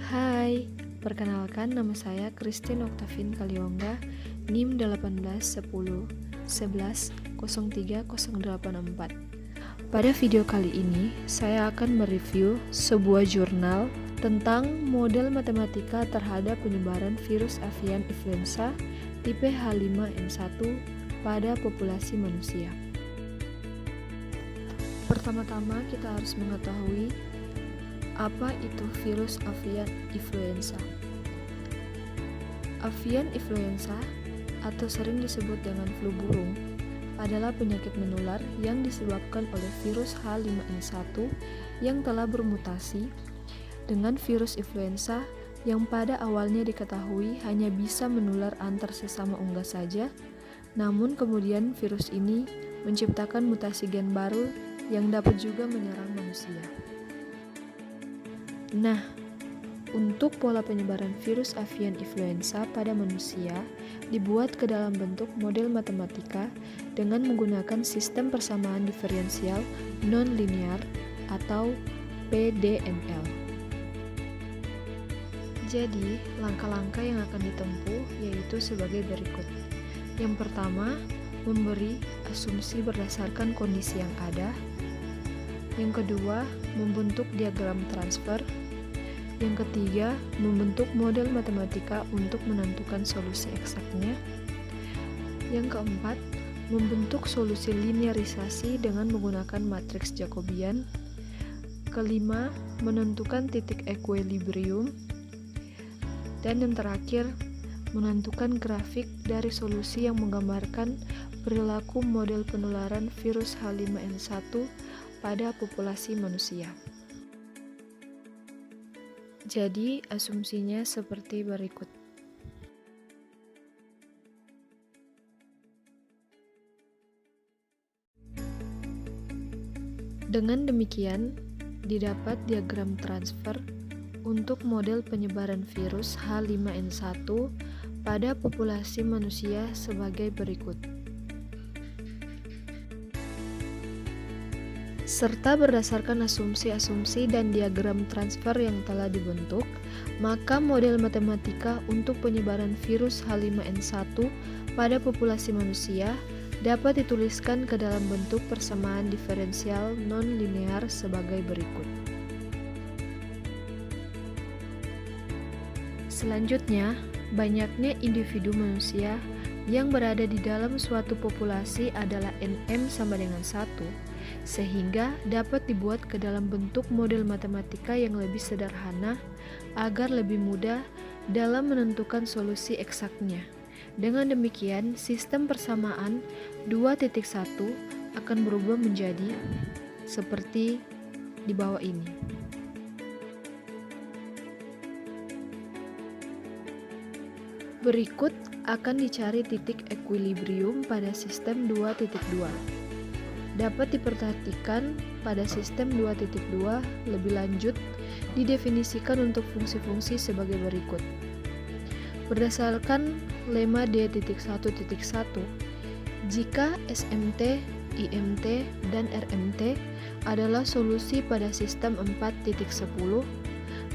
Hai, perkenalkan nama saya Christine Octavin Kalionga, NIM 1810 11 03 084. Pada video kali ini, saya akan mereview sebuah jurnal tentang model matematika terhadap penyebaran virus avian influenza tipe H5N1 pada populasi manusia. Pertama-tama kita harus mengetahui apa itu virus avian influenza. Avian influenza atau sering disebut dengan flu burung adalah penyakit menular yang disebabkan oleh virus H5N1 yang telah bermutasi dengan virus influenza yang pada awalnya diketahui hanya bisa menular antar sesama unggas saja, namun kemudian virus ini menciptakan mutasi gen baru yang dapat juga menyerang manusia. Nah, untuk pola penyebaran virus avian influenza pada manusia dibuat ke dalam bentuk model matematika dengan menggunakan sistem persamaan diferensial non-linear atau PDNL. Jadi, langkah-langkah yang akan ditempuh yaitu sebagai berikut. Yang pertama, memberi asumsi berdasarkan kondisi yang ada. Yang kedua, membentuk diagram transfer. Yang ketiga, membentuk model matematika untuk menentukan solusi eksaknya. Yang keempat, membentuk solusi linearisasi dengan menggunakan matriks Jacobian. Kelima, menentukan titik ekuilibrium. Dan yang terakhir, menentukan grafik dari solusi yang menggambarkan perilaku model penularan virus H5N1 pada populasi manusia. Jadi, asumsinya seperti berikut. Dengan demikian, didapat diagram transfer untuk model penyebaran virus H5N1 pada populasi manusia sebagai berikut. Serta berdasarkan asumsi-asumsi dan diagram transfer yang telah dibentuk, maka model matematika untuk penyebaran virus H5N1 pada populasi manusia dapat dituliskan ke dalam bentuk persamaan diferensial non-linear sebagai berikut. Selanjutnya, banyaknya individu manusia yang berada di dalam suatu populasi adalah NM sama dengan 1, sehingga dapat dibuat ke dalam bentuk model matematika yang lebih sederhana agar lebih mudah dalam menentukan solusi eksaknya. Dengan demikian, sistem persamaan 2.1 akan berubah menjadi seperti di bawah ini. Berikut akan dicari titik ekuilibrium pada sistem 2.2. Dapat diperhatikan pada sistem 2.2 lebih lanjut didefinisikan untuk fungsi-fungsi sebagai berikut. Berdasarkan lema D.1.1, jika SMT, IMT, dan RMT adalah solusi pada sistem 4.10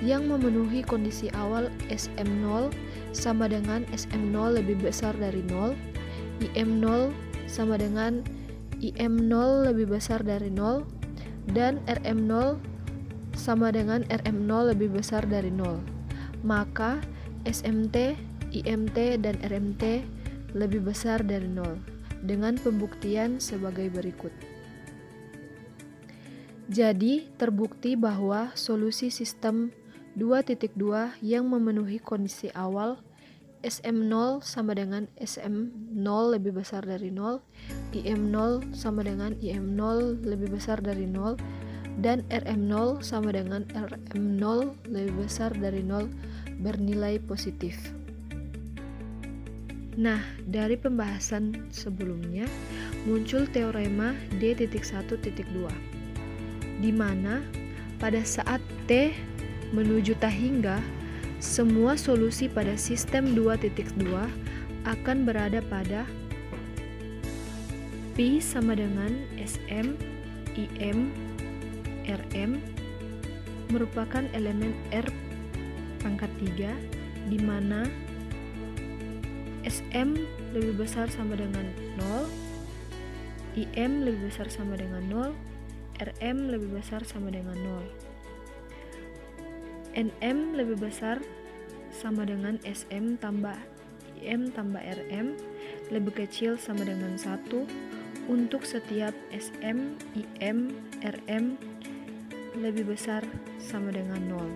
yang memenuhi kondisi awal SM0 sama dengan SM0 lebih besar dari 0, IM0 sama dengan IM0 lebih besar dari 0, dan RM0 sama dengan RM0 lebih besar dari 0, maka SMT, IMT, dan RMT lebih besar dari 0 dengan pembuktian sebagai berikut. Jadi, terbukti bahwa solusi sistem 2.2 yang memenuhi kondisi awal SM0 sama dengan SM0 lebih besar dari 0, IM0 sama dengan IM0 lebih besar dari 0, dan RM0 sama dengan RM0 lebih besar dari 0 bernilai positif. Nah, dari pembahasan sebelumnya muncul teorema D.1.2 di mana pada saat T menuju tak hingga, semua solusi pada sistem 2.2 akan berada pada Pi sama dengan SM, IM, RM merupakan elemen R pangkat 3, di mana SM lebih besar sama dengan 0, IM lebih besar sama dengan 0, RM lebih besar sama dengan 0. NM lebih besar sama dengan SM tambah IM tambah RM lebih kecil sama dengan 1 untuk setiap SM, IM, RM lebih besar sama dengan 0.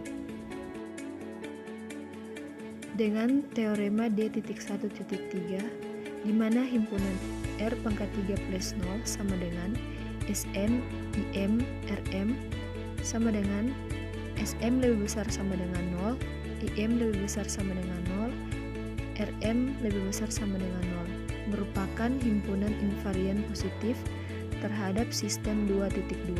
Dengan teorema D.1.3, di mana himpunan R pangkat 3 plus 0 sama dengan SM, IM, RM sama dengan SM lebih besar sama dengan 0, IM lebih besar sama dengan 0, RM lebih besar sama dengan 0, merupakan himpunan invarian positif terhadap sistem 2.2.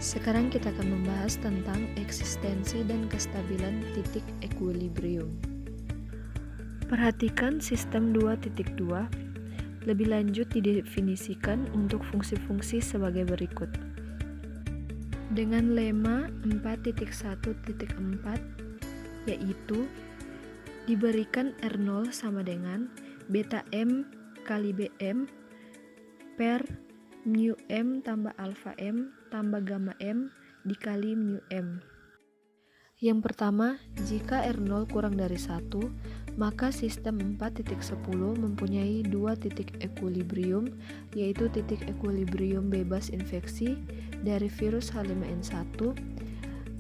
Sekarang kita akan membahas tentang eksistensi dan kestabilan titik equilibrium. Perhatikan sistem 2.2 lebih lanjut didefinisikan untuk fungsi-fungsi sebagai berikut. Dengan lema 4.1.4 yaitu diberikan R0 sama dengan beta M kali BM per mu M tambah alpha M tambah gamma M dikali mu M. Yang pertama, jika R0 kurang dari 1, maka sistem 4.10 mempunyai dua titik equilibrium, yaitu titik equilibrium bebas infeksi dari virus H5N1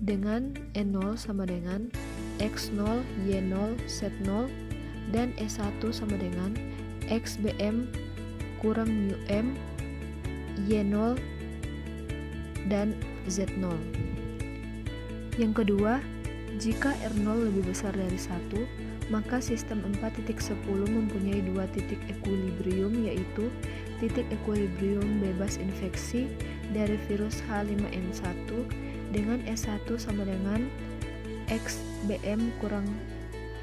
dengan N0 sama dengan X0, Y0, Z0, dan E1 sama dengan XBM kurang mu M, Y0, dan Z0. Yang kedua, jika R0 lebih besar dari 1, maka sistem 4.10 mempunyai dua titik equilibrium, yaitu titik equilibrium bebas infeksi dari virus H5N1 dengan S1 sama dengan XBM kurang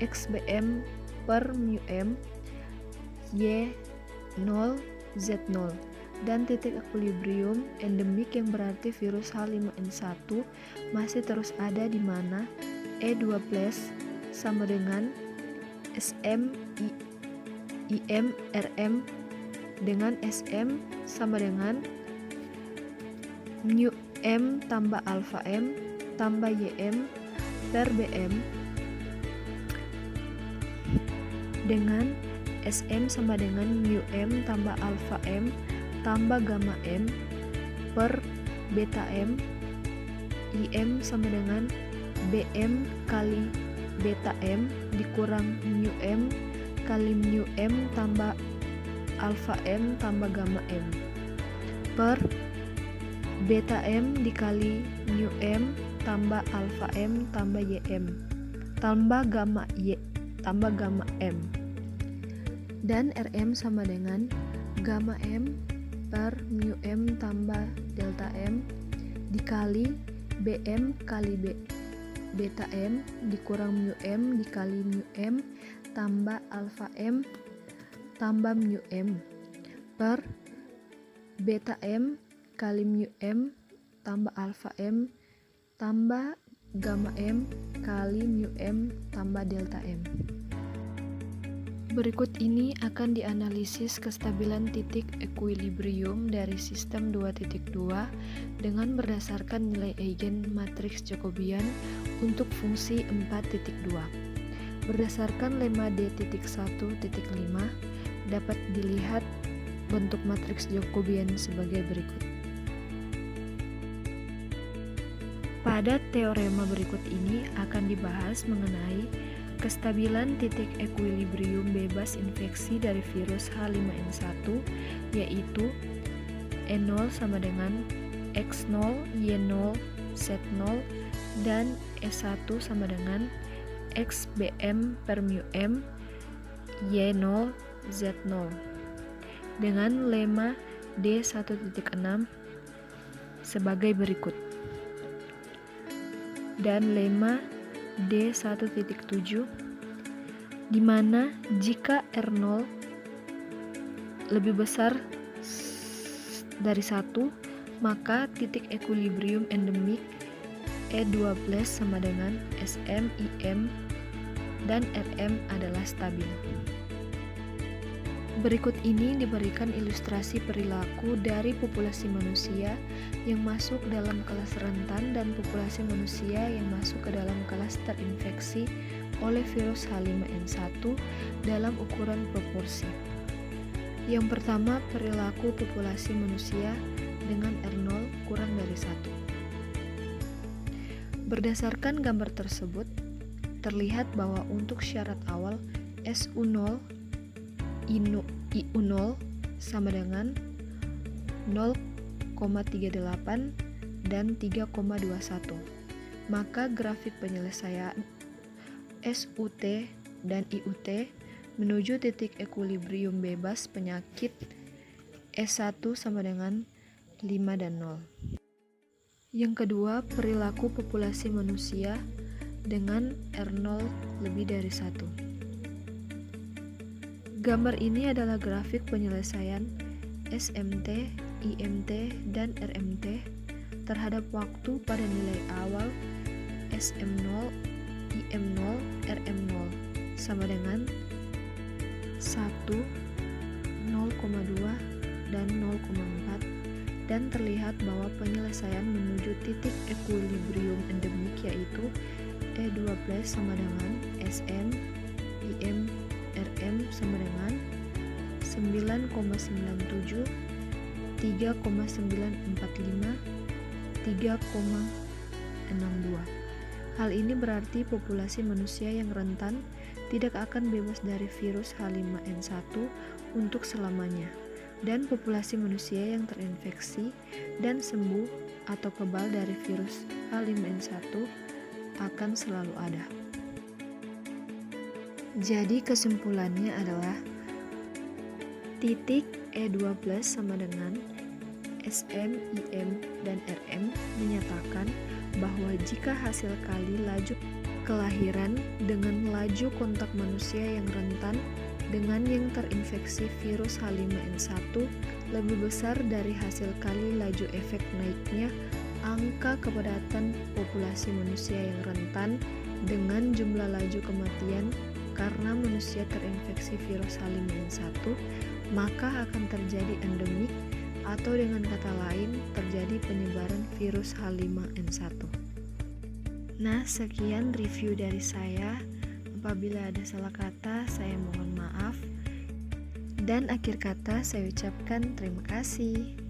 XBM per mu M, Y0, Z0, dan titik equilibrium endemik yang berarti virus H5N1 masih terus ada di mana E2+ sama dengan SM, IM, RM dengan SM sama dengan mu M tambah alpha M tambah YM per BM dengan SM sama dengan mu M tambah alpha M tambah gamma M per beta M, IM sama dengan BM kali beta M dikurang mu M kali mu M tambah alpha M tambah gamma M per beta M dikali mu M tambah alpha M tambah YM tambah gamma M, dan RM sama dengan gamma M per mu M tambah delta M dikali BM kali beta M dikurang mu M dikali mu M tambah alpha M tambah mu M per beta M kali mu M tambah alpha M tambah gamma M kali mu M tambah delta M. Berikut ini akan dianalisis kestabilan titik equilibrium dari sistem 2.2 dengan berdasarkan nilai eigen matriks Jacobian untuk fungsi 4.2. Berdasarkan lema D.1.5 dapat dilihat bentuk matriks Jacobian sebagai berikut. Pada teorema berikut ini akan dibahas mengenai kestabilan titik equilibrium bebas infeksi dari virus H5N1, yaitu E0 sama dengan X0, Y0, Z0, dan E1 sama dengan XBM per mu M, Y0, Z0 dengan lema D1.6 sebagai berikut, dan lema D1.7 di mana jika R0 lebih besar dari 1, maka titik ekuilibrium endemik E12 sama dengan Sm, Im, dan Rm adalah stabil. Berikut ini diberikan ilustrasi perilaku dari populasi manusia yang masuk dalam kelas rentan dan populasi manusia yang masuk ke dalam kelas terinfeksi oleh virus H5N1 dalam ukuran proporsi. Yang pertama, perilaku populasi manusia dengan R0 kurang dari 1. Berdasarkan gambar tersebut, terlihat bahwa untuk syarat awal SU0, IU0 sama dengan 0,38 dan 3,21. Maka grafik penyelesaian SUT dan IUT menuju titik ekuilibrium bebas penyakit S1 sama dengan 5 dan 0. Yang kedua, perilaku populasi manusia dengan R0 lebih dari 1. Gambar ini adalah grafik penyelesaian SMT, IMT, dan RMT terhadap waktu pada nilai awal SM0, IM0, RM0 sama dengan 1, 0,2, dan 0,4, dan terlihat bahwa penyelesaian menuju titik ekuilibrium endemik yaitu E12 sama dengan Sm, Im, Rm sama dengan 9,97, 3,945, 3,62. Hal ini berarti populasi manusia yang rentan tidak akan bebas dari virus H5N1 untuk selamanya, dan populasi manusia yang terinfeksi dan sembuh atau kebal dari virus H5N1 akan selalu ada. Jadi kesimpulannya adalah titik E12 sama dengan Sm, Im, dan Rm menyatakan bahwa jika hasil kali laju kelahiran dengan laju kontak manusia yang rentan dengan yang terinfeksi virus H5N1 lebih besar dari hasil kali laju efek naiknya angka kepadatan populasi manusia yang rentan dengan jumlah laju kematian karena manusia terinfeksi virus H5N1, maka akan terjadi endemik atau dengan kata lain terjadi penyebaran virus H5N1. Nah, sekian review dari saya. Apabila ada salah kata, saya mohon maaf. Dan akhir kata saya ucapkan terima kasih.